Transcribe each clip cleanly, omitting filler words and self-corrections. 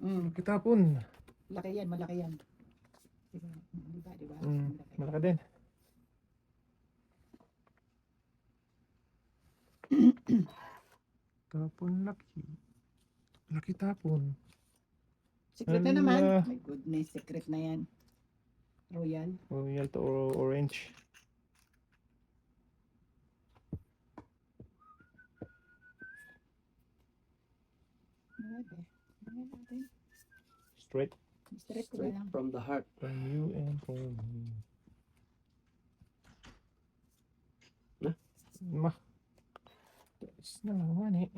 Laki tapon. Laki yan, malaki yan. Diba? Diba? Malaki. Malaki din. Tapon laki. Laki tapon. Secret na naman. My goodness, secret na yan. Royal. Royal to orange. Straight Straight ko na Straight lang. from the heart. from you and for me. Na? Ma. That's na naman eh.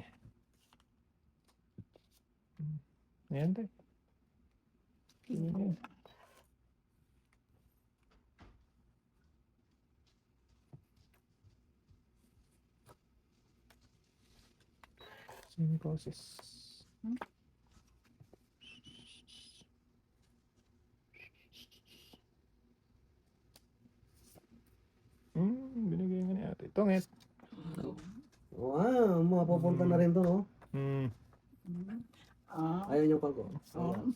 Ayan tayo. King ko. Same process. Binigay nga ni ate. Tongit. Wow, mapupunta na rin to, no? Ayaw niyo pang ko.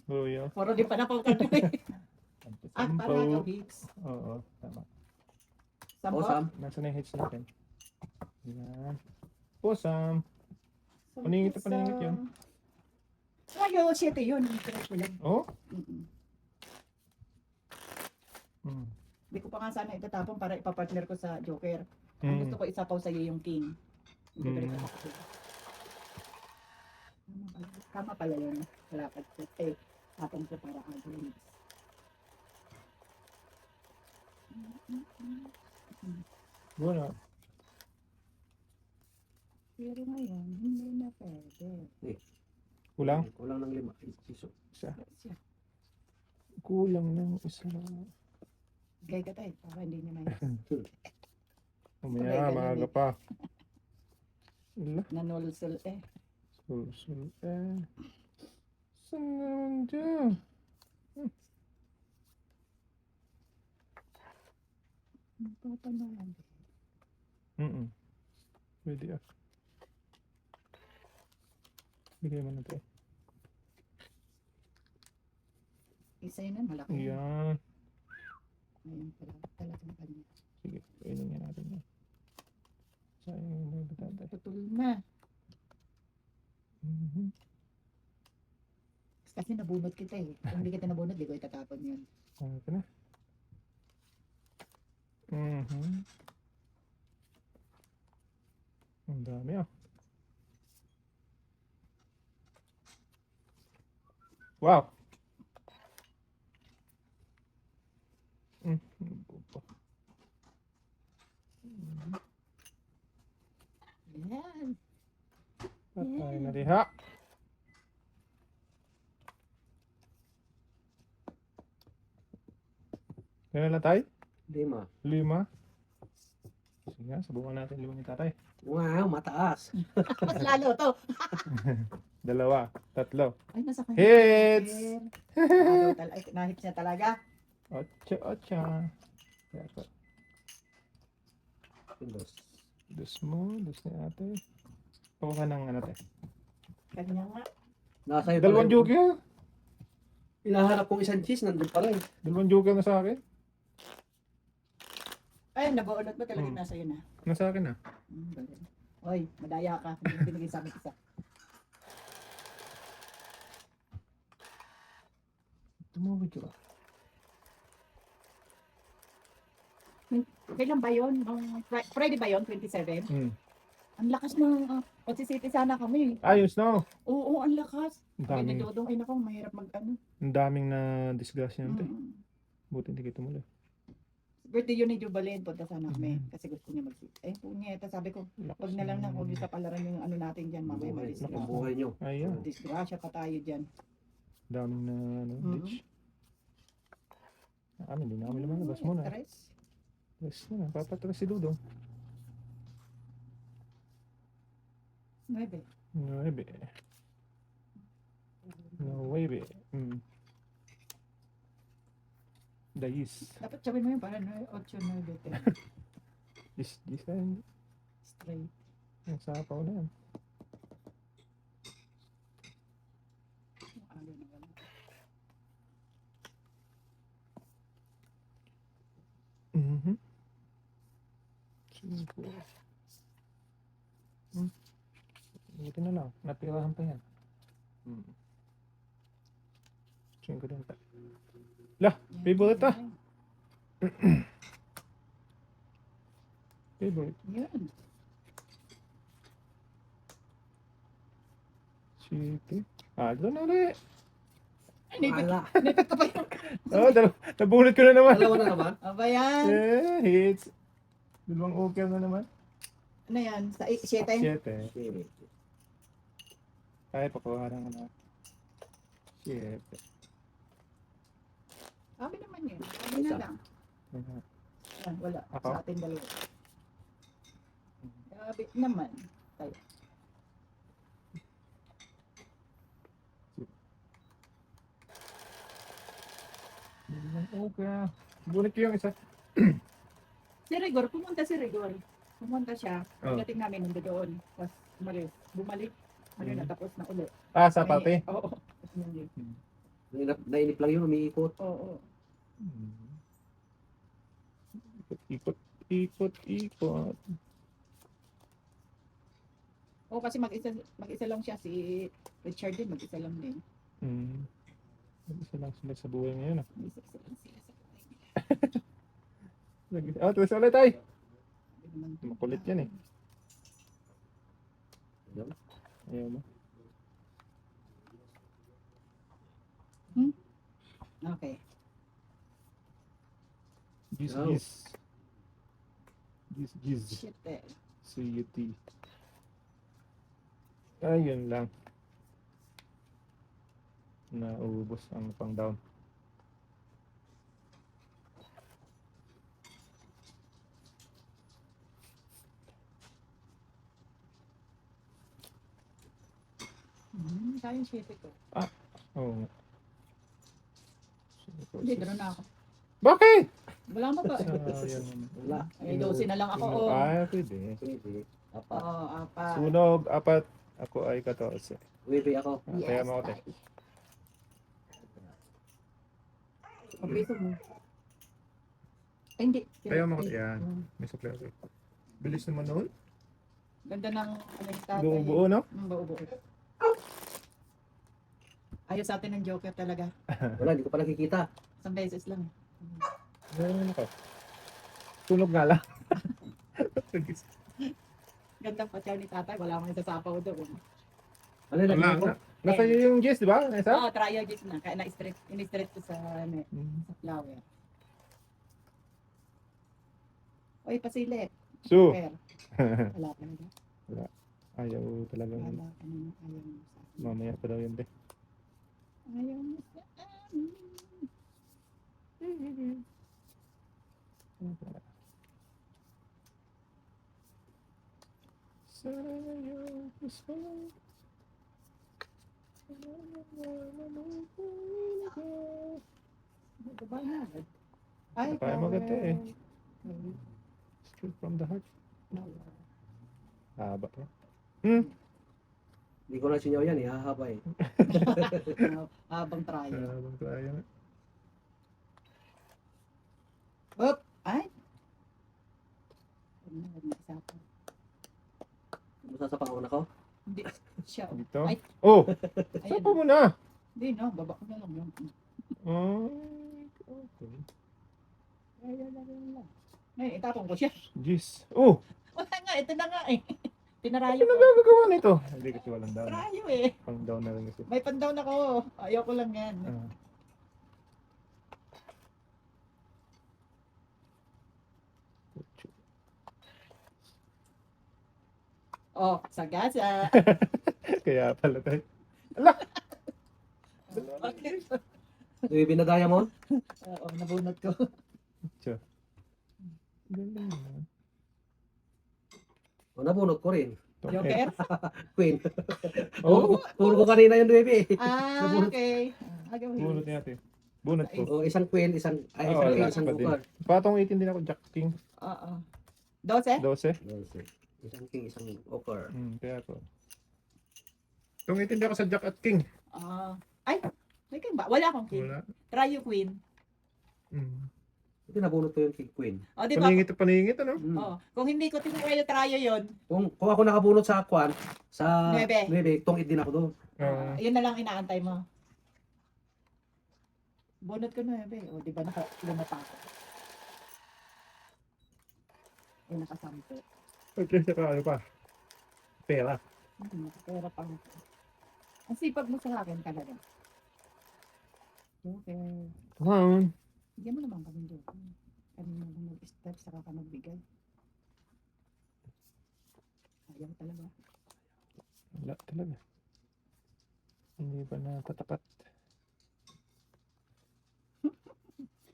Royal. Puro di pa napagkano eh. Para Sampaw. hits. Oo, tama. Sampo? O, Sam. Nasaan na yung hits natin? Yan. Posam. Paningit na paningit yun. Ayaw, 7 yun. Correct ko lang. Oh? Mm-mm. Mm. Hindi ko pa nga sana itatapon para ipapartner ko sa Joker. Ang gusto ko isapaw sa'yo yung King. Ibabalik ko sa Tama pala yun. Malapad ko. Tapon ko para agad. Wala. Pero ngayon, hindi na pwede. Kulang? Kulang ng 5 piso. Isa. Kulang ng isa. Gay ka tayo, para hindi niya may Mamaya, maaga pa. Wala. nanulsul eh. Susul eh. Saan naman dyan? Papanahan. Pwede ah. Bigay mo na ito. Isa yun na, malaki. Yan. Ayun pala, talagang kanya. Sige, pwede nga natin yan. Sayang yung batata. Putol na. Kasi nabunot kita eh. Kung hindi kita nabunot, di ko itatapon yun. Ito na. Ang dami ah. Wow! Yan. Patay na diha. Kailan na tayo? 5. 5. Sige nga, subukan natin 5 ni tatay. Wow, mataas. Mas lalo to. 2, 3. Ay, nasa kanya. Hits! Ay, nahits niya talaga. 8. Dos. Dos mo, dos ni ate. Pakuha ng ano tayo. Kanya nga. Nasa iyo Dalawang joker. Hinahanap kong isang cheese, nandun pa rin. 2 joker na sa akin. Ay, nabuunot ba talaga nasa yun ah? Nasa akin ah. Oy, madaya ka. Hindi binigay sa amin isa. Tumawag ka ba? Kailan ba yun? Friday ba yun? 27? Ang lakas ng pagsisiti sana kami. Ayos no? Oo, ang lakas. Ang Kaya daming, nadodong ay nako, mahirap mag ano. ang daming na disgrasya nito. Buti hindi kita muli. Birthday yun ni Jubalin, punta sana kami. Kasi gusto niya mag-sit. Eh, punyeta, sabi ko, wag na lang na, huwag niyo palaran yung ano natin dyan, mamaya Buhay, may naku, buhay nyo. Ayan. disgrasya pa tayo dyan. Daming na ano, ditch. Amin, hindi na kami lumalabas muna. Tres. Yes na, papatras si Dudong. 9. 9. 9. Dais. Dapat sabihin mo yun, para 8, 9, 10. This time, Straight. ang sapaw na yan. Ano na wala. Ito na lang. Natirahan pa yan. Chewin ko din ta. Favorite ah. Favorite. Yan. City. Ito na ulit. Ay, naipit. Wala. Naipit ka pa yun. Nabunot ko na naman. Dalawa na naman. Aba yan. Hits. Dalawang okay na naman. Ano yan? Sa 7? 7. Okay. Ay, pakuha na nga. 7. Sabi naman yun. Sabi na lang. Ah, wala. Ako? Sa atin dalawa. Sabi naman. Tayo. Okay. Bunot ko yung isa. Si Rigor, pumunta si Rigor. Pumunta siya. Oh. Pagdating namin nandoon. Tapos umalis. Bumalik. Ayun, natapos na ulit. Sa party? Oo. Tapos yun. Nainip lang yun, umiikot. Oo. Ikot. Oo, kasi mag-isa lang siya. Si Richard din, mag-isa lang din. Isa lang sila sa buhay ngayon. Mag-isa lang sila sa buhay nila. Tuwis ulit ay. Sabi naman, Makulit yan eh. Yun. Ayaw mo. Okay. Oh. Giz. Shit eh. CUT. Ayun lang. Naubos ang pang down. Kaya yung shit ko. Oo. Hindi, gano'n na ako. Bakit? Wala mo ba? Wala. Ay, 12 na lang ako. Oo. Pwede. Pwede. Apat. Oo, apat. Sunog, 4. Ako ay 14. Pwede ako. Kaya mo ako te. Ang piso mo. Ay, hindi. Kaya mo ako yan. May supply ako. Bilis naman noon. Ganda ng ano yung tatay. Buo-buo, no? Buo-buo. Ayos sa atin ng Joker talaga. Wala, hindi ko pa nakikita. Isang beses lang. Ganyan ako. Tunog nga lang. Ganda pa siya ni tatay. Wala akong isasapaw doon. Ano yung Wala nakikita ko? na. Nasa iyo yung Jess, di ba? Nasa? Oo, triages na. Kaya na-stretch. In-stretch ko sa, ano, sa flower. Oy, pasilip. So. Joker. Wala ka na. Ayaw talagang Wala ka na. Ayaw mo sa akin. mamaya pa daw yun, te. Ayaw mo sa amin. Sa'yo gusto Ay, Kaya maganda eh. flower. Straight from the heart. Haba pa. Hindi ko na sinyaw yan, hahaba eh. Habang trial. Habang tayo na. Up! Ay! Huwag na isapaw. Masasapakan ako. Hindi. Siya. Dito. Ay. Oh! Ayun. Sapa mo na! Hindi, no. Baba ko na lang yun. Okay. Ngayon, itapon ko siya. Jeez. Oh! Wala nga, ito na nga eh. Tinarayo Ano ko. gagagawa nito? Hindi kasi walang down. Tarayo eh. Pang down na rin kasi. May pandown ako. Ayaw ko lang yan. Ah. Oh, sagasa. Kaya pala tayo. Bakit? Yung binadaya mo? Oo, nabunot ko. Galing na. O, nabunot ko rin. Joker? Queen. Oh! Puro ko kanina yung baby. Ah, Nabunot. okay. Bunot niya ate. Bunot ko. O, isang queen, isang Oo, king, wala isang pa din. bukar. Patong 18 din ako, Jack King. Oo. 12? 12. Isang king, isang bukar. Kaya ako. Itong 18 din ako sa Jack at King. Ay, may king ba? Wala akong king. Wala. Try yung queen. Hindi nabunot ko yung king queen. O, di ba? Paningit, ano? Mm. Oh, kung hindi ko tinrayo-trayo yun, Kung ako nakabunot sa kwan, sa Nuebe. 9, tungit din ako doon. yun na lang inaantay mo. Bunot ko na, be. O, di ba lumata ako? Eh, nakasampo. Okay, saka ano pa? Pera. Pera pa ako. Ang sipag mo sa akin talaga. Okay. Come on. Bigyan mo naman kami doon. Kami mo mag-step, saka ka magbigay. Ayaw talaga. Wala talaga. Hindi pa natatapat.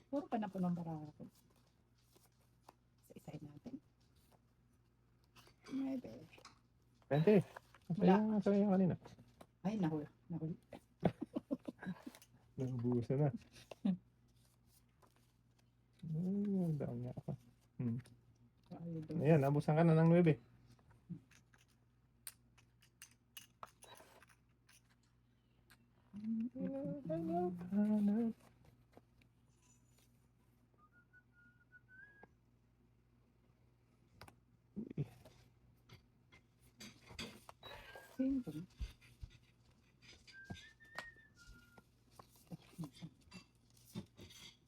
Puro pa na po ng barako. Sa isahin natin. 9. 20. Wala. Masaya kanina. Ay, nahuli. Nabubusan na. Ay, down niya ako. Ayan, nabusan ka na ng 9.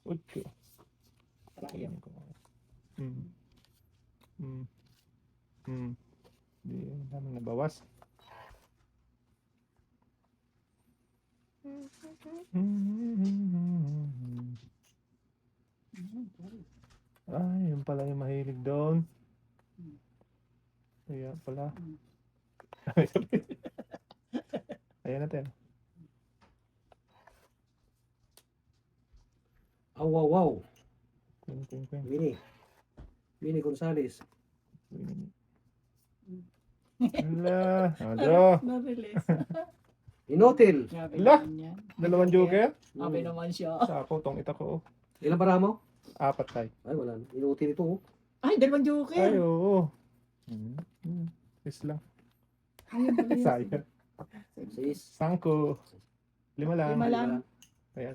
Ocho. Ayan ko. Di, ang dami nabawas. Ay, yun pala yung mahilig doon. Kaya pala. Ayan natin. Aw, wow, wow. Queen. Winnie Gonzales. Wala. Ado. Na-release. Inotil. Grabe Lah! naman yan. Dalawang joker. Grabe naman siya. Sako, tong ita ko. Ilan para mo? 4 tayo. Ay, wala. Inutil ito. Ay, dalawang joker. Ay, oo. Is lang. Ayun pala yun. Sayang. 6. 5. 5 lang. 5 lang. Kaya,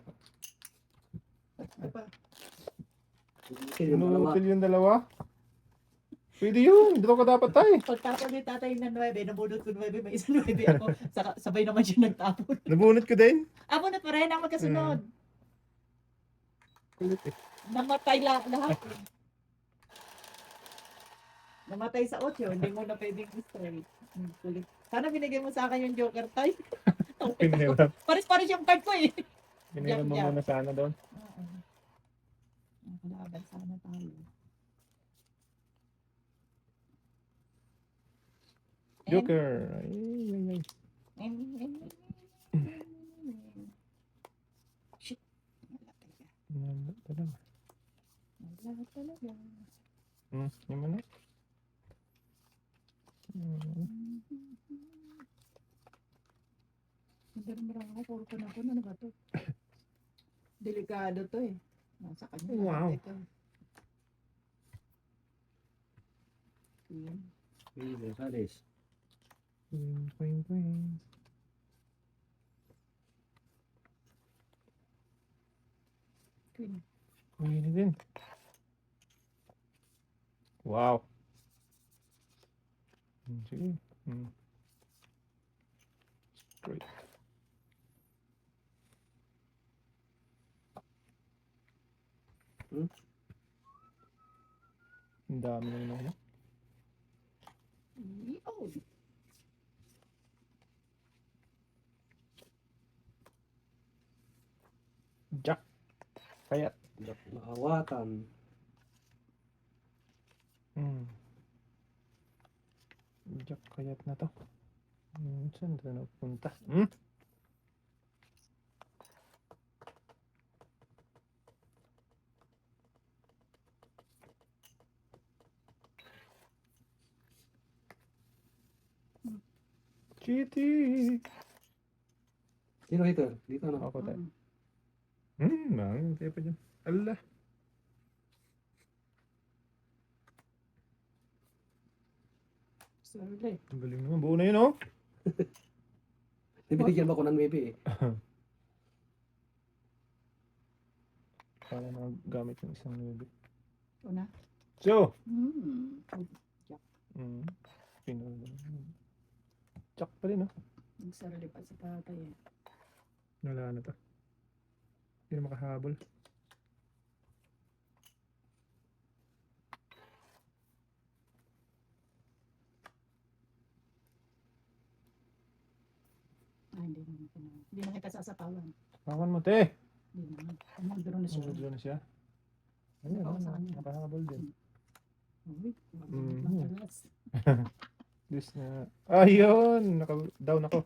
Ito pa. inuutil yung dalawa. Pwede yun. Dito ko dapat tayo. Pagtapon ni tatay ng 9, nabunot ko 9, may isa 9 ako. Sabay naman siya nagtapon. Nabunot ko din. Abunot pa rin ang magkasunod. Kulit eh. Namatay lahat. Namatay sa 8, hindi mo na pwedeng straight. Kulit. Sana binigay mo sa akin yung joker tay. Piniram. Paris-paris yung card ko eh. Piniram mo muna sana doon. Oo. Kalaban sana tayo. Joker. Ay. Shit. Wala talaga. Wala talaga. Wala talaga. Yung ano? Marang ako, puro ko na po. Ano ba to? Delikado to eh. Nasa kanya. Wow. Ito. Yan. Winnie Gonzales. Queen. Queen. Queen din. Wow. Sige. Great. Ang dami na yun. Oh. Jack. Kayat. Maawatan. Jack kayat na to. Saan na napunta? Kitty. Sino hitter? Dito na. Ako tayo. Bang. Kaya pa dyan. Allah. Sorry. Ang galing naman. Buo na yun, oh. Nabibigyan ba ko ng 9 eh? Para na gamit yung isang nubi. Ito na. So, Hmm. pinag... Tsak pa rin, no? Nagsarali pa si tatay eh. Wala na to. Hindi na makahabol. Hindi na kita sasapawan. Pawan mo, te! Hindi na. Magduro na siya. Magduro na siya. Ayun, Nakausahan niya. nakahabol din. Uy, Mhm. makalas. This na... Ayun! Naka-down ako.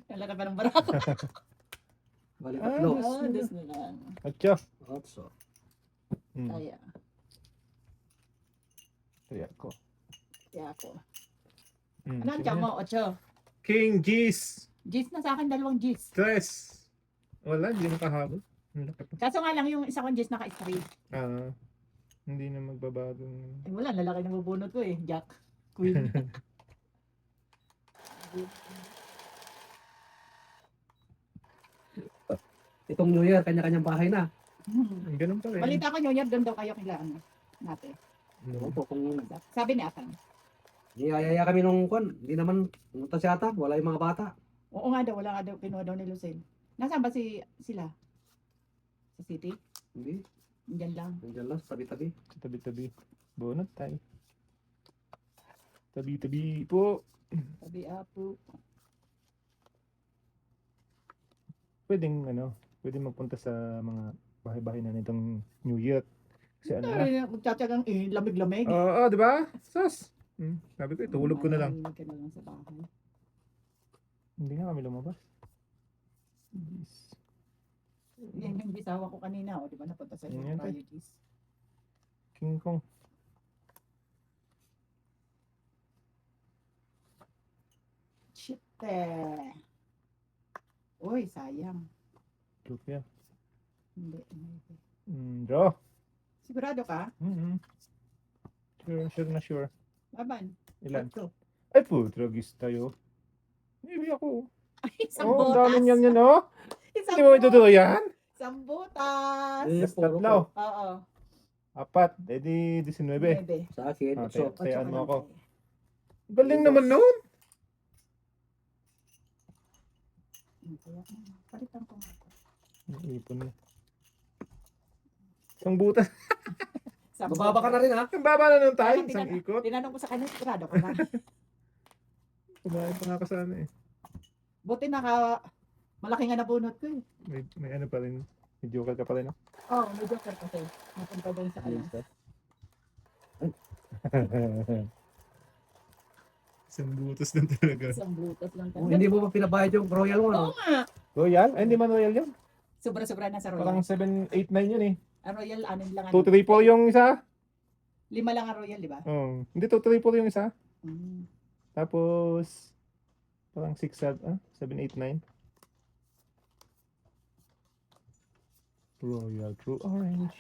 Kala ka pa ng barako. Bali Ah, tatlo. yes. Oh, das na lang. Atyo! Otso. Kaya. Kaya ko. Kaya ako. Mm, Ano ang sige tiyan na. mo? 8. King G's! Gis na sa akin, 2 gis. Stress! Wala, hindi nakahabol. Ang laki pa. Kaso nga lang yung isa kong gis naka-straight. Hindi na magbabagong... Eh wala, lalaki na bubunot ko eh. Jack. Queen. Itong New Year, kanya-kanyang bahay na. Ganun pa rin. Balita ko New Year, doon daw kayo kila ano. Natin. Ewan ko kung Sabi ni Atang. niyayaya kami nung kwan. Hindi naman pumunta si Ata. Wala yung mga bata. Oo nga daw, wala nga daw, kinuha daw ni Lucille. Nasaan ba sila? Sa city? Hindi. Diyan lang. Nandiyan lang, sa tabi-tabi. Sa tabi-tabi. Bunot tayo. Tabi-tabi po. Sabi Apo. Pwedeng pwedeng magpunta sa mga bahay-bahay na nitong New Year. Kasi ano na. Ay, magtsatsagang lamig-lamig. Oo, di ba? Sus! Sabi ko, tulog ko na lang. Malamig ka na lang sa bahay. Hindi nga kami lumabas. Yan yung bisawa ko kanina, o di ba napunta sa Yan, yung tay. Rayogis. King Kong. Shit eh. Uy, sayang. Look yan. Hindi. Draw. Sigurado ka? Sure na sure. Laban. Ilan? Tatlo. Ay po, tragis tayo. Hindi ako. Ay, isang Oh, ang butas. dami niyan yan, oh. Isang Hindi mo butas. itutuloy yan? Isang butas. Yes, puro tatlo. ko. Oo. 4. Edi 19. 9. Sa akin, Ah, otso. Tayaan mo ako. Tayo. Galing naman nun. Kaya, palitan ko nga. Ipon na. Isang butas. Isang Bababa ka na rin ha. Ang baba na nun tayo. Kaya Isang ikot. Tinanong ko sa kanya, sigurado ko na. Kumain pa nga ka sana eh. Buti malaki nga nabunot ko eh. May ano pa rin. May joker ka pa rin. No? Oo, may joker kasi. Napunta doon sa kanya. Isang butas lang talaga. Isang butas lang Oh, talaga. hindi mo ba pinabayad yung royal mo? Oo No? nga. Royal? Ay, hindi man royal yun. Sobra-sobra na sa Parang Royal. 7, 8, 9 yun eh. Ang Royal, ano lang. 2, 3, 4 yung isa. 5 lang ang Royal, di ba? Oh. Hindi, 2, 3, 4 yung isa. Mm. Tapos, parang 6, 7, 8, 9. Royal True Orange.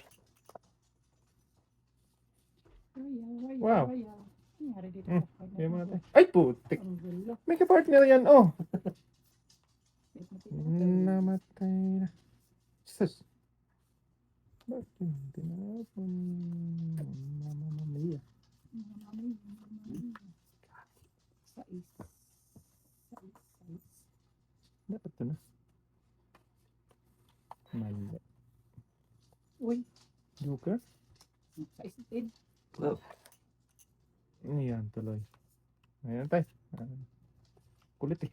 Royal, Wow. Royal. Nangyari dito. Kaya mga tayo. Ay, putik. Ang gulo. May ka-partner yan, oh. Wait, mati- Namatay na. Sus. Bakit yung tinapon? Mamma mia. Sais. Dapat ito na. Mali. Uy, Joker? sais din. Ayan, tuloy. Ayan tayo. Kulit eh.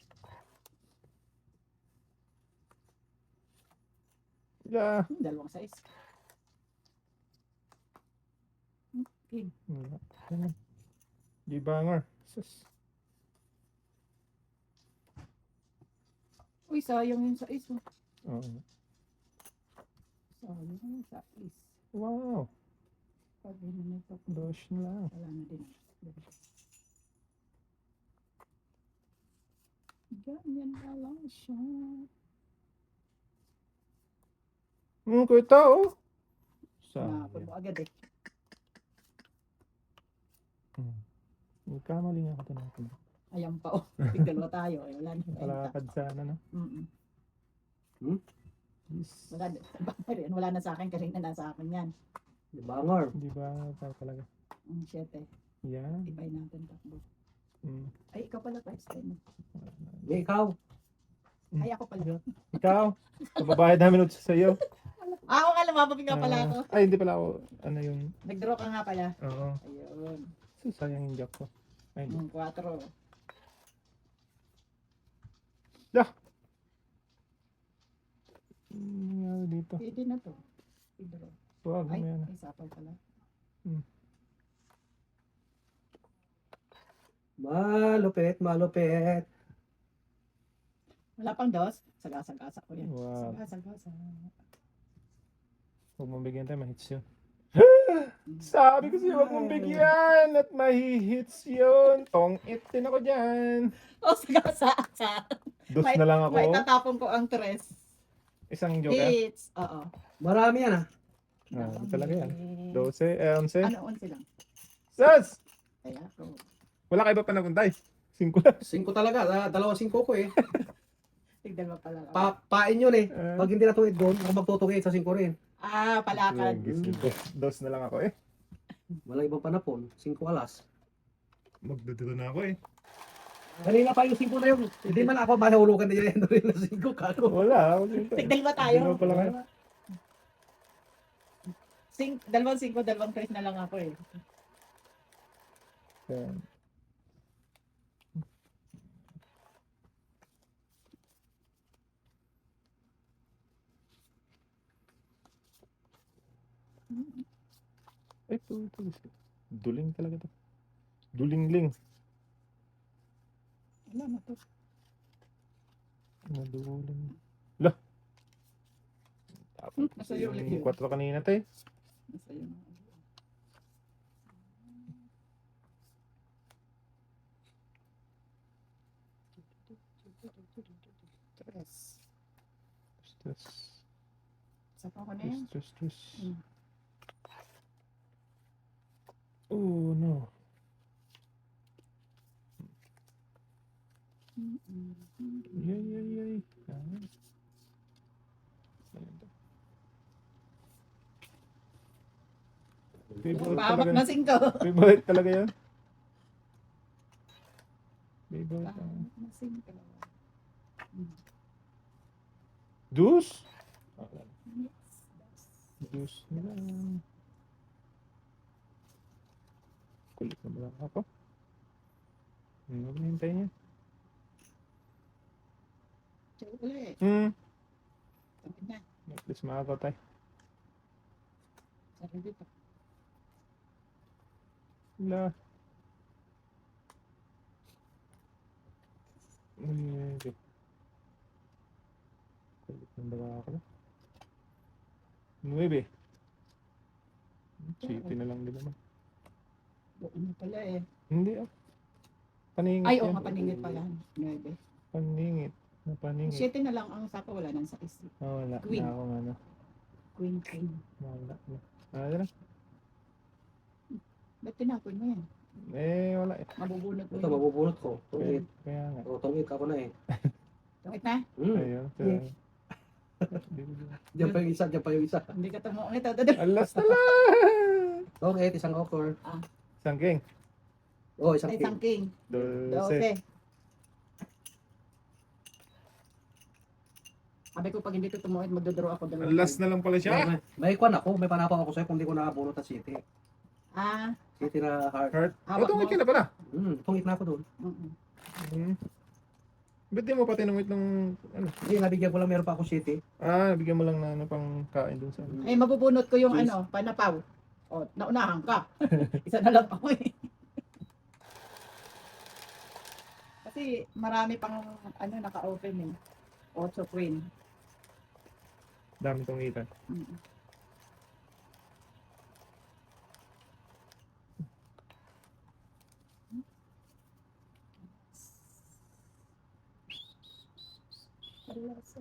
Sila. Dalawang sais. Okay. Wala. Ayan. Di banger. Sus. Uy, sayang yung sais. Oh. Oh. Sayang yung sais. Wow. Pag nito, Dosh na lang. wala na din. Ganyan na lang siya. Kuya oh. Nakapag mo agad eh. Nagkamali nga ako tinapon. Ayan pa oh. Tigdalawa tayo. Eh, wala na. Palakad sana, no? Yes. Wala, wala na sa akin, kanina nasa akin yan. Bangor. Di ba talaga? 7. Yan. Ibay natin takbo. Mm. Ay, ikaw pala first time. Di, ikaw. Ay, ako pala. Ikaw, kababayad namin sa iyo. Ako nga, lumababing nga pala ako. Ay, hindi pala ako, ano yung, Nag-draw ka nga pala. oo. Ayun. So, sayang yung jack ko. Ay, hindi. 4. Nangyari dito. Pwede na to. I-draw. Wag mo Ay, yan. may sapal pala. Malupit, malupit. Wala pang dos. Sagasa-gasa ko yan. Wow. Sagasa-gasa. Huwag mong bigyan tayo, mahits yun. Sabi ko sa'yo, huwag mong bigyan at mahihits yun. Tong-it din ako dyan. Oh, sagasa. Dos na lang ako. Maitatapon ko ang 3. Isang joker. Hits. Oo. Marami yan, ah. Ah, talaga yan. 12, 11. Ano, 11 lang. Sas! Kaya ako. Wala kayo ba panaguntay? 5 lang. 5 talaga. 2 5 ko eh. Tigdal mo pala. Pain yun eh. Ah. Pag hindi natuwid doon, ako magtutugid sa 5 rin. Ah, palakad. Dos na lang ako eh. Walang ibang panapon. 5 alas. Magduduro na ako eh. Kanina pa yung 5 na yun. Hindi man ako mahulugan na yun rin na 5 kako. Wala. Tigdal ba Hindi tayo? mo pala kayo. 2 5, 2 3 na lang ako eh. Yan. Ay, ito. Duling talaga to. Dulingling. Wala na to. Naduling. Lah. Tapos Nasa iyo ulit yun. yung 4 kanina tayo. Nasa yun. Stress. Stress. Sa pa ko na yan. Stress. Mm. Oh no. Yay. Favorite Pahamak talaga. na 5. Favorite talaga yan. Favorite. Pahamak na 5. Dus? Dus na lang. Kulit na lang ako. Ano ba hintay niya? Ulit. Tapos na. At least makakaw tayo. Sabi dito. Wala. Okay. Kulit ng baga ako na. 9. City na lang din naman. Doon na pala eh. Hindi ah. Paningit Ay, oo yan. nga, paningit pala. 9. Paningit. Paningit. 7 na lang ang sako, wala nang sa isip. Oh, wala Queen. na akong ano. Queen. Wala na. Ano na? Ba't tinapon mo yan? Eh, wala eh. Mabubunot mo Ito, yun. mabubunot ko. Kaya, Tungit. kaya nga. O, tungit ako na eh. Tungit na? Ayun. Yeah. Diyan pa yung isa. Hindi ka tumungit. Alas na lang! Tungit, isang okor. Sangking. O, isang Ay, king. sangking. 12. 12. Sabi ko pag hindi ko tumungit, magdodraw ako. Alas na lang pala siya. May kwan ako, may panapaw ako sa'yo kung di ko nakabunot sa city. Ah, City na heart. Heart. hawak Ito, mo. ka na pala. Tungit na ako doon. Mm-mm. Ba't di mo pa tinungit ng ano? Hindi, nabigyan ko lang meron pa ako city. Ah, nabigyan mo lang na ano pang kain dun sa Ay, mabubunot ko yung Yes. panapaw. O, naunahan ka. Isa na lang ako eh. Kasi marami pang naka-open eh. 8 queen. dami tungitan. Mm. Alas.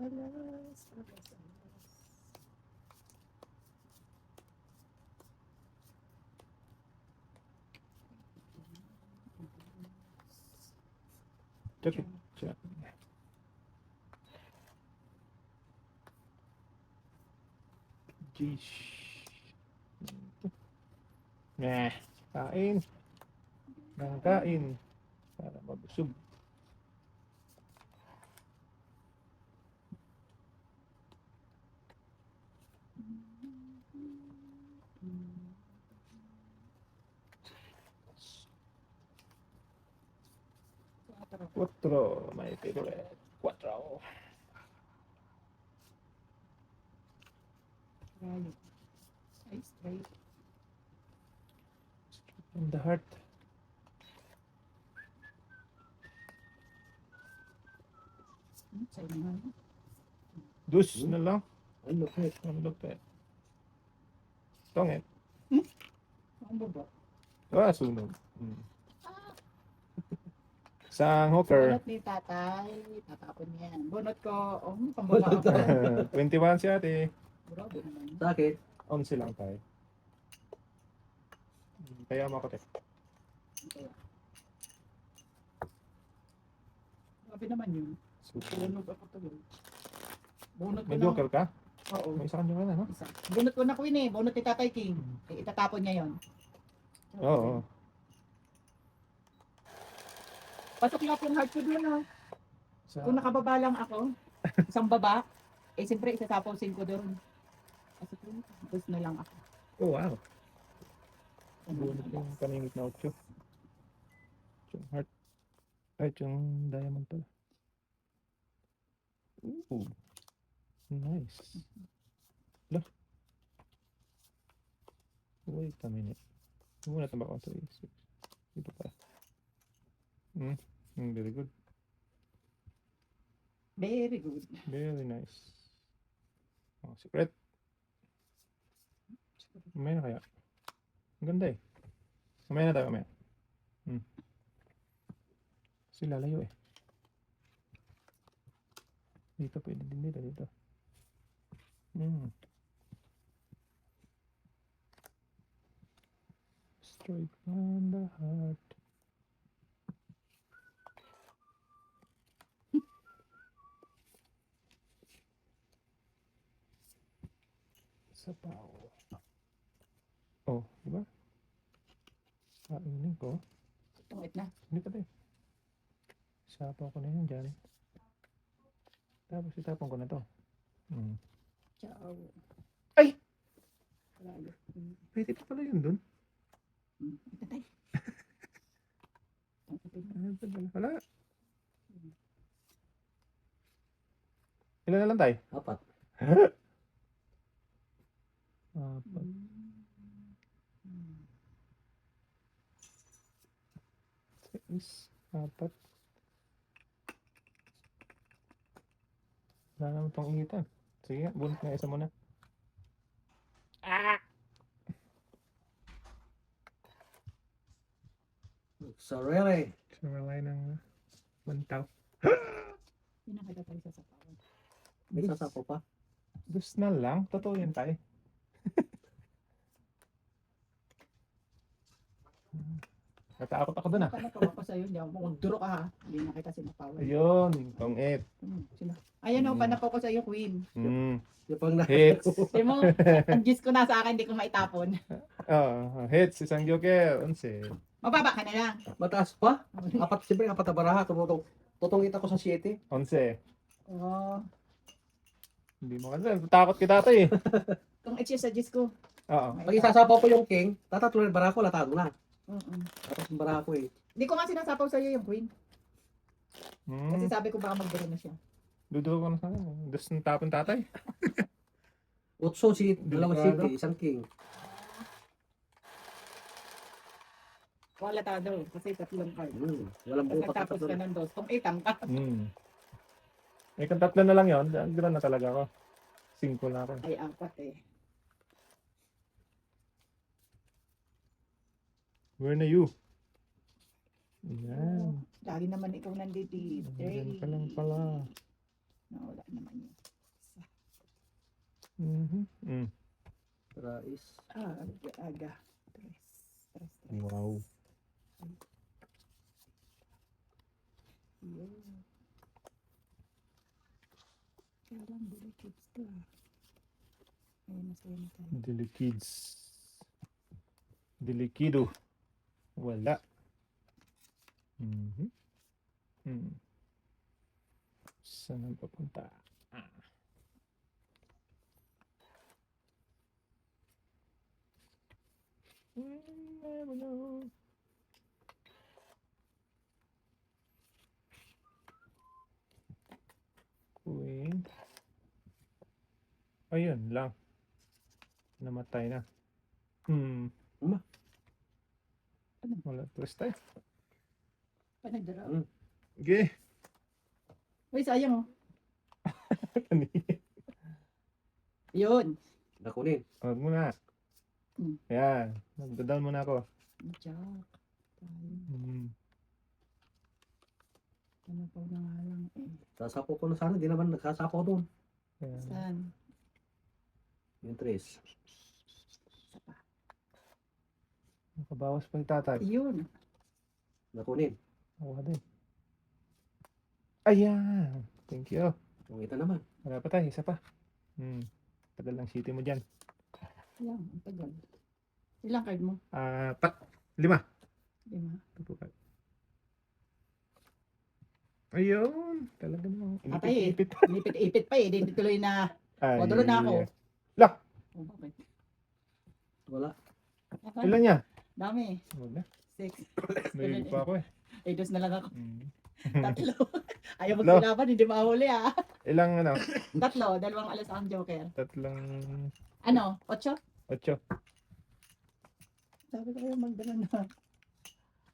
Check it. Check. Jeez. Nah, kain. Nang kain. Para mabusog. Quattro, my favorite. Quattro. Right. Ay, straight. In the heart. Sa'yo na nga. Dus na lang. Ang lupit. Ang lupit. Tongit. Ang baba. Ah, sunog. Isang hooker. Bunot ni tatay. Tatapon yan. Bunot ko. Oh, pambaba ako. 21 si ate. Grabe naman. Sa akin, 11 lang tayo. Kaya makotek. Grabe naman yun. Super. Bunot ako tuloy. Bunot ko May na. joker ka? Oo. May isa kanya ka na, no? Isa. Bunot ko na Queen eh. Bunot ni Tatay King. Eh, itatapon niya yon. Oo. Pasok lahat yung heart ko doon ah. Sa, Kung nakababa lang ako, isang baba, eh siyempre isasaposin ko doon. Kasi kung gusto na lang ako. oh, wow. Bunot yung paningit na 8. Yung heart. Ay, yung diamond pala. Ooh. Nice. Look. Wait a minute. Muna tamba ko 3, 6. Dito pa. Very good. Very good. Very nice. Oh, secret. Mamaya na kaya. Ang ganda eh. Mamaya na tayo, mamaya. Kasi lalayo eh. Dito pwede din dito. Strike on the heart. Sapaw. Oh, diba? Kainin ko. Tungit na. Hindi pa tayo. Sapaw ko na yun dyan. Tapos itapon ko na to. Ciao. Ay! Grabe. Pwede pa pala yun dun. Tatay. Wala. Ilan na lang tayo? 4. 4. 6. 4. Wala naman pang ingitan. Sige nga, bunot nga isa muna. Sorry. Sumalay ng bantaw. Hindi na kita tayo sasapawan. May sasapo pa. Dus na lang. Totoo yan tayo. Natakot ako dun ah. Natawa ko sa'yo. Hindi ako magduro ka ha. Hindi na kita sinapawan. Ayun, tongit. Ayan o, panapaw ko sa'yo, Queen. Yung pang Hits. Hindi mo, ang gis ko na sa akin, hindi ko maitapon. Hits, isang joker. 11. Mababa ka na lang. Mataas pa. 4, siyempre 4 na baraha. Tutungit ako sa 7. 11. Oo. Hindi mo kasi. Takot kita tayo eh. Kung itches sa gis ko. Oo. Pag isasapaw ko yung king, tatatuloy baraha ko, latado na. Mm-mm. Tapos yung baraha ko eh. Hindi ko nga sinasapaw sa'yo yung Queen. Kasi sabi ko baka magduro na siya. Dudo ko na sa akin. Dus ng tapon tatay. 8, si dalawang Delikado. 7, isang king. Wala tado. Kasi tatlong card. Walang Tapos buo pa nagtapos ka ng dos. Kung itang ka. Eh, kung tatlo na lang yun, gano'n na talaga ako. 5 na ako. Ay, 4 eh. Where na you? Yan. Lagi naman ikaw nandito. Yan ka lang pala. Wala naman yun. Rais. Aga. Tres. Wow. Yun. Kailan bili kids ka? Ayun, nasa yun tayo. Dilikids. Dilikido. Wala. Mhm. Hmm. Saan ang papunta? Never know. Queen. Ayun lang. Namatay na. Uma. Wala twist tayo. Pa nagdara. Okay. Uy, sayang oh. Yun. Nakunin. Huwag mo na. Yan. Nagdadal muna ako. Jack. Tayo. Ano pa na nga lang eh. Sasapo ko na sana. Di naman nagsasapo doon. Yan. Saan? Yung tres. Isa pa. Nakabawas pa yung tatay. Yun. Nakunin. Ako din. Ayan. Thank you. Yung ito naman. Wala pa tayo. Isa pa. Tagal lang city mo dyan. Yan. Ang tagal. Ilang card mo? 5. 5. 5. Ayun. Talaga naman. Atay eh. Inipit-ipit. Lipit-ipit pa eh. Di tuloy na. Ay, Modulo na ako. Lah. Oh, bakit? Wala. Okay. Ilan niya? Dami. Huwag na. 6. May pa ako eh. Eh, dos na lang ako. Mm. 3. Ayaw magsilaban, hindi mahuli ah. Ilang 3, 2 alas ang joker. 3. Ano? 8? 8. Sabi ko kayo magdala na.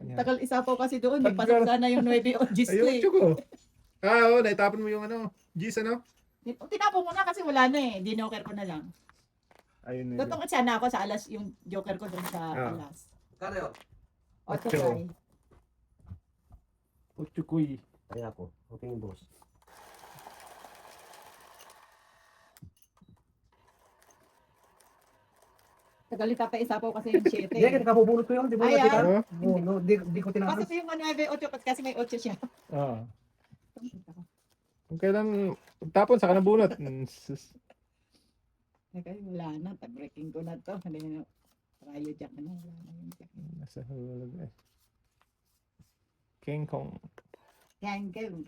Ayan. Tagal isa po kasi doon. May Tagal. pasok sana yung 9 o 10 ko Ayun, eh. ko. Oo, naitapon mo yung G's Tinapon ko na kasi wala na eh. Dinoker ko na lang. Ayun na yun. Tutungkot sana ako sa alas yung joker ko doon sa Ah. alas. Kano yun? 8 Ocho. kay. 8 kuy. Kaya ako. Okay yung boss. Tagal pa isa po kasi yung 7. Hindi, kasi kabubulot ko yun. Di ba Ay, nakita? ah. Oo, no, di ko tinakas. Kasi yung 9, 8 kasi may 8 siya. Oo. Kung kailan tapon saka nabunot. Kaya wala na. Tag-breaking ko na to. Hindi na. Rayo jack na. Wala na yung jack. Nasa hulog eh. King Kong. Ganggang.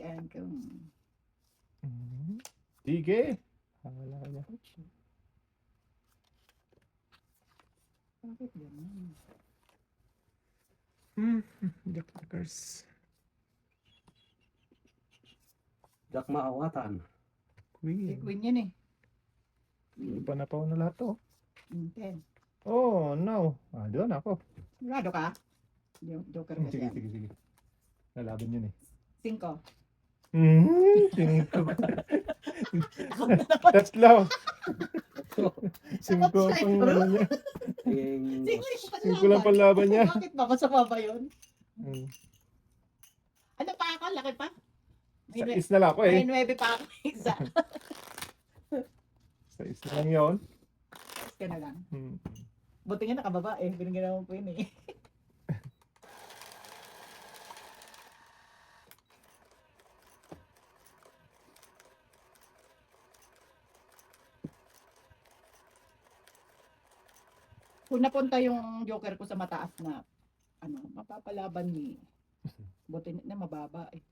Sige. Wala ka dyan. Bakit ganun? Jack Packers. Jack maawatan. Eh, Queen. Queen yun eh. Iba na pa ako na lahat to. 10. Oh, no. Doon ako. Sigurado ka? Joker ka Sige, siya. sige. Lalaban yun eh. 5. Singko. Tatlo. Singko ang ano niya. Singko lang panlaban niya. Bakit ba? Masama ba yun? Mm. Ano pa ako? Laki pa? Sa is na lang ako eh. May 9 pa ako. Isa. Sa is na lang yun. Ka na lang. Hmm. Buti nga nakababa eh. Binigyan mo po yun eh. Kung napunta yung joker ko sa mataas na mapapalaban ni buti na mababa eh.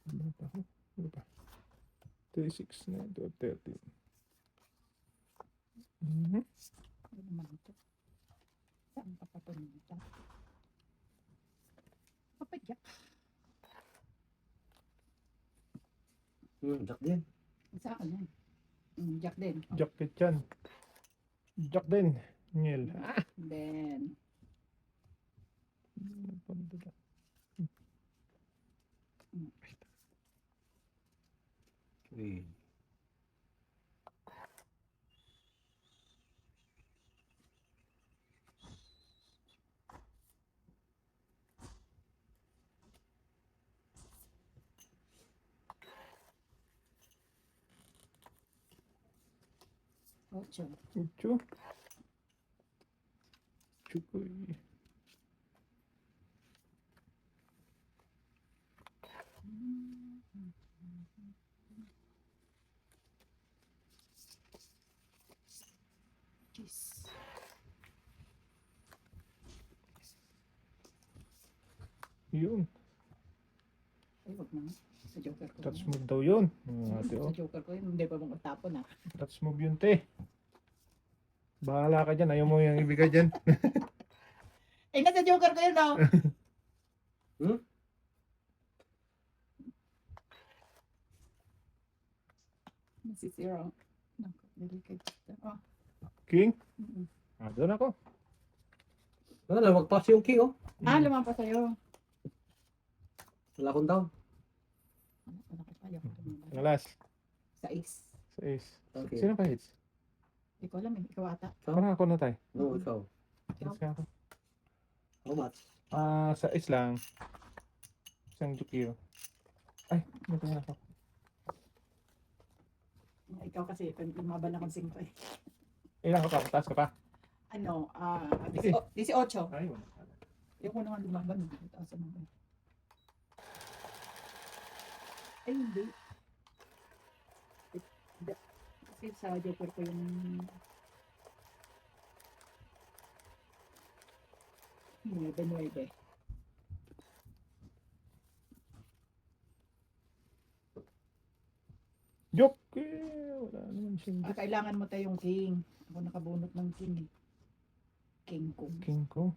Ano pa ako? Ano pa? 36 na ito. 13. Ano naman ito? Saan pa papunta? Papadyak. Jack din. Sa akin yan. Jack din. Jack Kitchan. Jack din. Ngil. Then, Okay. ocho. Ucho. Chukoy. Yun. Ay, wag na. Sa joker ko. Touch yun. move daw yun. Ate, Sa oh. joker ko yun. Hindi pa bang tapon na. Touch move yun, te. Bahala ka dyan. Ayaw mo yung ibigay dyan. Eh, nasa joker ko yun, no? Hmm? Nasisira. Naku, delicate. Oh. King? Mm-mm. Doon ako. Wala, magpas yung king, oh. Ah, lumampas sa'yo. Wala akong down. Wala ko pa. Ayoko tumambas. Ang last. Sa ace. Sa ace. Okay. Sino pa hits? Hindi ko alam eh. Ikaw ata. Parang ako na tayo. No, ikaw. Hits ka ako. How much? Sa ace lang. Isang Jukio. Ay, may tingin ako. Ikaw kasi, lumaban akong 5 eh. Ilan ka pa? Taas ka pa? Ano, Sige. 18. Ay, wala. Ayoko na nga lumaban. Taas mo ba? Ay, hindi. Kasi sa joker ko yung... Nuebe. Joke! Wala naman siyang Kailangan mo tayong king. Ako nakabunot ng king eh. King ko. king ko.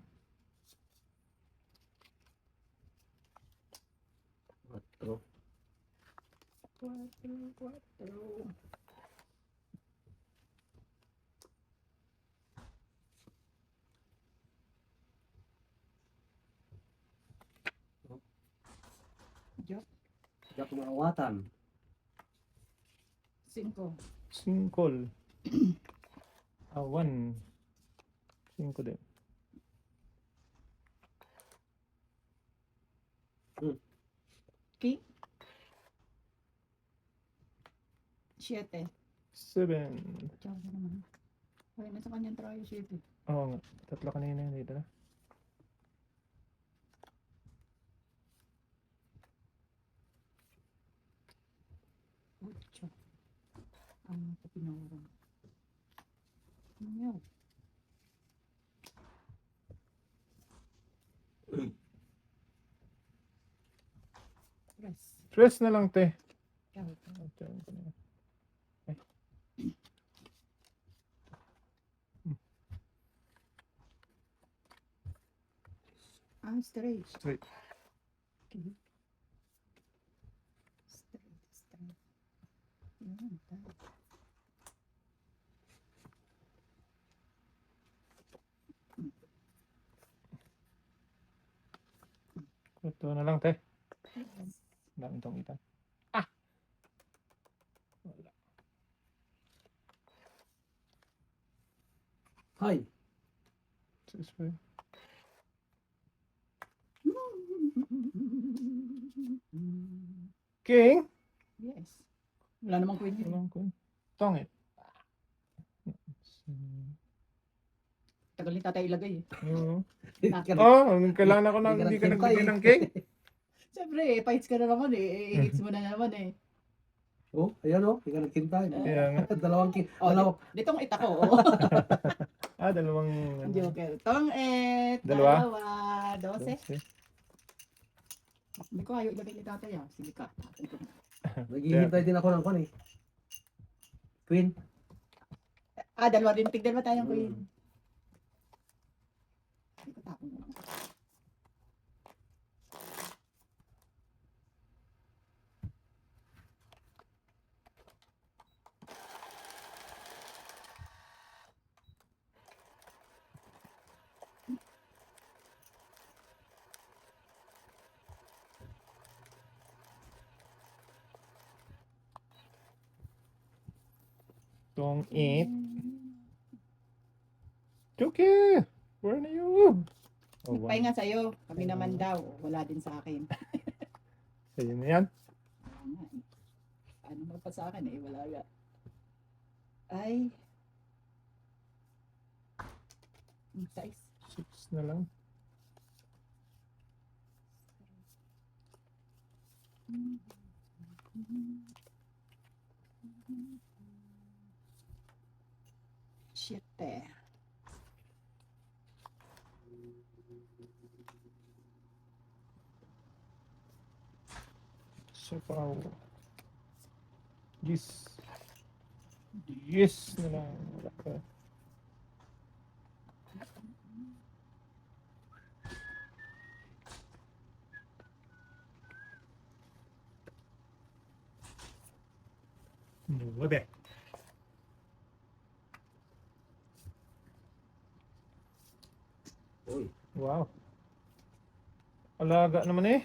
Quatro. 4. Joke. Jack maawatan. 5. Singkol. 1. 5 din. King? 7. 7. Tsaka na naman. Ay, nasa kanyang try 7. Oo nga. Tatlo kanina yun dito na. Ocho. Ito pinawaran. Ano? Press. Stress na lang, te. Ikaw. Ate, ko na yan. Straight. Straight. Okay. Straight. Yan, tayo. Ito na lang, te. Dami itong kita. Wala. Hi. 6 pa yun. King? Yes. Wala namang queen yun. Walang ko. Tongit. Tagal ni tatay ilagay eh. Oo. Kaya- Kailangan ako ng Hindi ka hindi ka nagkintay. nagbigay ng king. Siyempre, fights ka na naman eh. Hits mo na naman eh. Oh, ayan oh, hindi ka nagkintay. Kaya nga. Dalawang king. Oh, Dalawa. ditong ita ko. Oh. Dalawang... Hindi okay. Tong Dalawa? 12. Hindi ko ayaw ilagay ni tatay ah. Sige ka. Naghihintay din ako ng kwan eh. Queen. Dalawa rin. Tigdalawa tayong queen. Hindi ko tapon mo. Tong 8. Chuki! Where are you? Nagpahinga sa'yo. Kami naman daw. Wala din sa akin. Sa'yo na yan. Oo nga eh. Ano mo pa sa akin eh. Wala nga. Ay. Size. 6 na lang. Siete. sa power. Yes. Yes na lang. Wala ka. Nuebe. Uy, Wow. Alaga naman eh.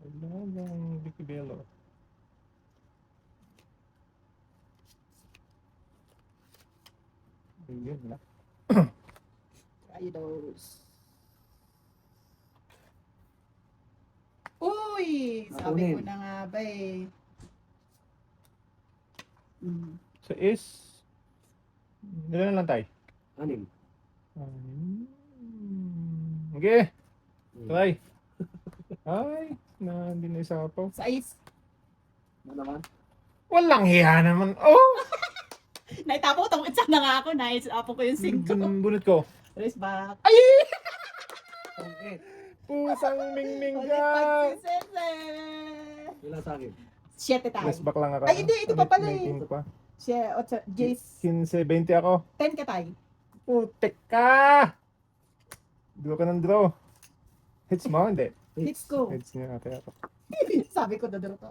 Alagang Bikibelo. Ayun na. Try those. Uy! Sabi ko Nakunin. na nga ba eh. So is, ilan na lang tayo? 6. Okay, try. Ay, hindi na isapaw. Sa is. Ano naman? Walang hiya naman. Oh! Naitapo ko, itsa na nga ako. Naisapo ko yung 5. Bunot ko. Race back. Ay! Tong 8. Pusang mingming Ulit ka! pagsisisi. Ilan sa akin? 7 tayo. Last back lang ako. Ay, hindi, ito pa pala eh. 19 pa. Siya, 8, Jace. 15, 20 ako. 10 ka tayo. Putek ka! Draw ka ng draw. Hits mo, hindi. Hits ko. Hits niya ate ako. Sabi ko, dadaro ko.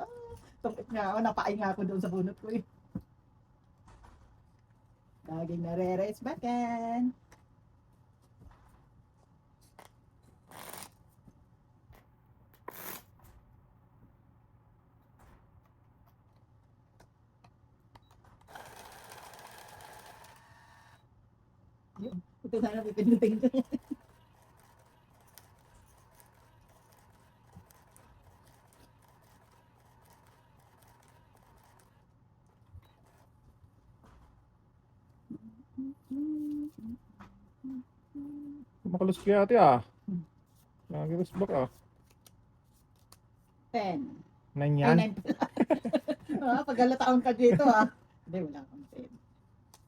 Tungkit nga ako, napain nga ako doon sa bunot ko eh. Laging nare-race backan. Yun. Ito sana pipindutin ko. Makalus kaya ate ah. Nag-rest back ah. 10. 9 Ay, yan. 9 pala. Pagkalataon ka dito ah. Hindi, wala kang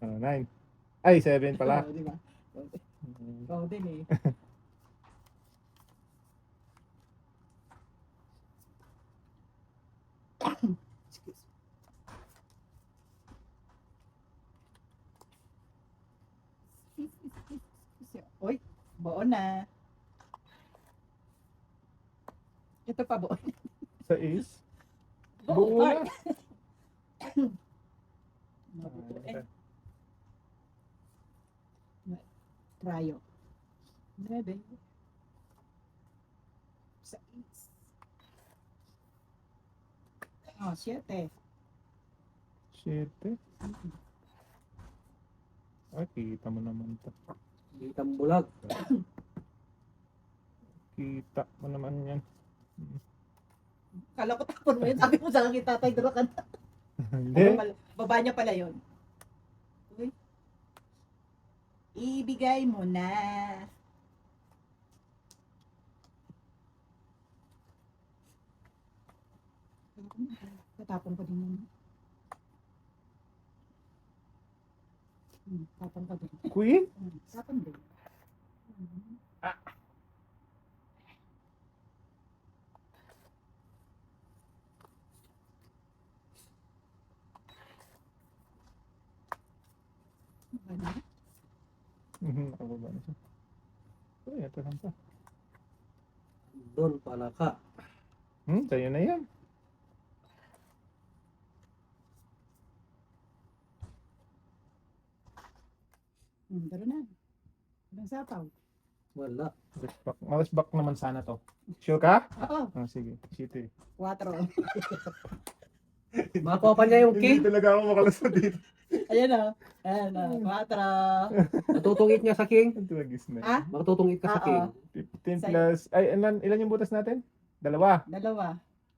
10. 9. Ay, 7 pala. Oo, di ba? Oo din eh. Excuse me. Uy, buo na. Ito pa buo. Sa is. Buo Buo pa. na. Mabuo eh. Trayo. 9. 6. Oh, 7. 7. Ay, kita mo naman to. Itang bulag. Kita mo naman yan. Kala ko tapon mo yun. Sabi mo sa akin, tatay, duro ka na. Hindi. Baba niya pala yun. Uy. Ibigay mo na. Tatapon ko din yun. Tapon ko din. Queen? Tapon din. Ano? Nakababa na siya. Uy, ito lang pa. Doon pala ka. Sa'yo na yan. Pero na. Anong sapaw? Wala. Rest back. Rest back naman sana to. Sure ka? Oo, Sige. City. 4. Makuha pa niya yung Hindi king. talaga ako makalusot dito. Ayan o. Ayan o. 4. Natutungit niya sa king. Ito agis na. Ah? Makatutungit ka sa Oo. king. 15 plus, ay, ilan yung butas natin? 2. 2.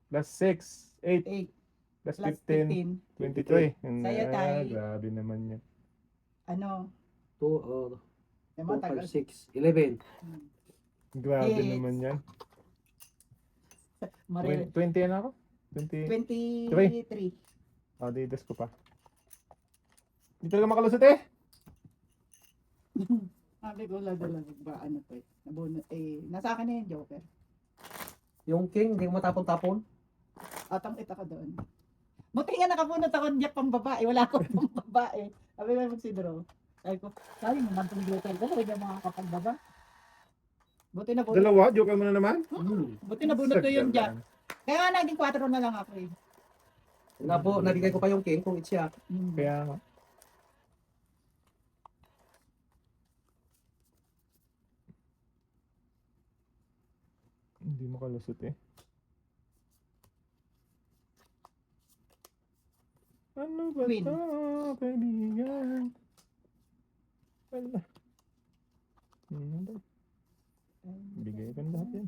Plus 6. 8. 8. Plus Plus 15. 15. 23. Sa'yo, Tay. Grabe naman yan. Ano? 2, Diba, 4, tagal. 5, 6, 11. Grabe Hits. naman yan. Maril. 20 na ako? 20. 23. Oh, didas ko pa. Hindi talaga makalusot eh. Sabi ko lang ba ano to eh. Nabunot eh. Nasa akin na yung joker. Yung king, hindi ko matapon-tapon. Atang ita ka doon. Buti nga nakapunot ako diyak pang babae. Wala akong pang babae. Sabi ko si Drew. Sabi ko, sabi mo naman itong gluten ko. Hindi mga kapagbaba. Buti na bunot. Dalawa, joke mo na naman. Buti na bunot ko yung diyak. Kaya nga naging 4 na lang ako eh. Nabigay ko pa yung king kung siya. Kaya nga. Hindi mo kalusot eh. Ano ba Queen. ito, kaibigan? Wala. Ano ba? Bigay ko na lahat yan.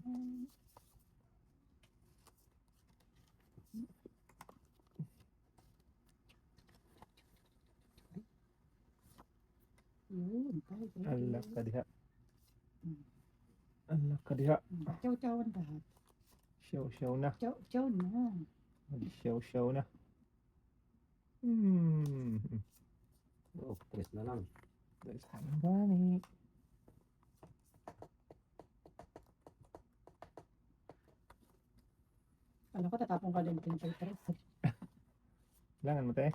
Yun. Tayo, tayo. Allah ka diha. Allah ka diha. Chow-chow ang lahat. Siyaw-siyaw na. Chow-chow na. Siyaw-siyaw na. Oh, tres na lang. There's bunny. Alam ko, tatapon ka din din sa tres. Kailangan mo tayo.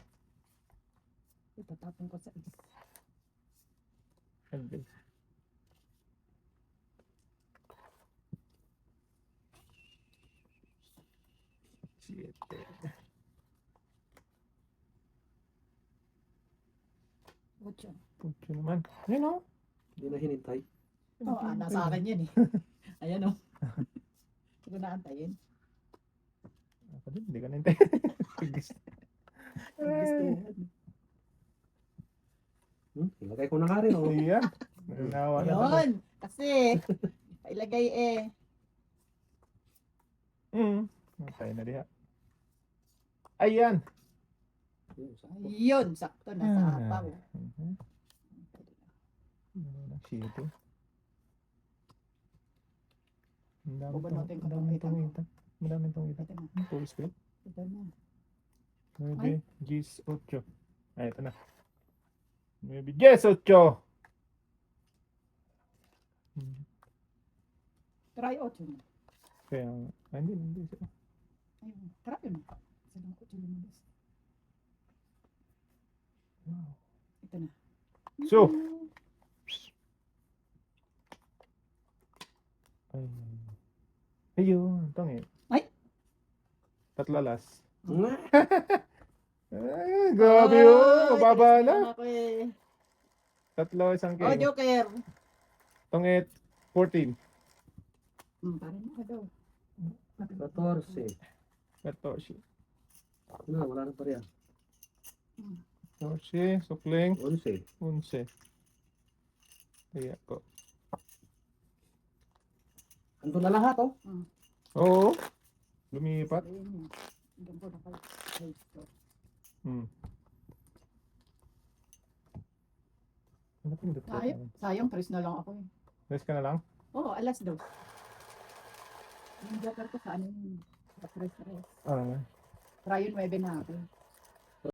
Tatapon ko sa is. Okay. Siete. Ocho. Pucho naman. Ayun o. Hindi na hinintay. Nasa akin yan eh. Ayan o. Hindi ko na antayin. Ako din, hindi ka nintay. Gusto Ilagay ko na nga rin, oh. Ayan. Nanawa na ako. Yun. Kasi, pailagay eh. Matay na diha. Ayan. Yun, sakto na sa apaw. Shitty. Bubunutin ko tong Madaming itang. tungita. Madaming tungita. Ito na. Full script. Ito na. 9, 10, 8. Ay, ito na. 9, 10, 8. Try 8 na. Kaya, hindi. Ayun. Try yun. Isa lang 8 lumabas. Wow. Ito na. So. Ayun, tongit. Ay! Tatlo last. Nga. Ay, grabe yun. Mababa na. Ako eh. Tatlo, isang Oh, king. Joker. Tongit, 14. Parang ako daw. 14. 14. Na, wala na pa rin. 14, sukling, 11. 11. Kaya ko. Ando na lahat, oh. Oo. Lumipat. Ayun. Doon ko na kayo. Ano pindot ko? Sayang, press na lang ako eh. Rest ka na lang? Oo, alas 2. Yung Joker ko sa ano yun. Sa press. Ah. Try yun 9 na ako.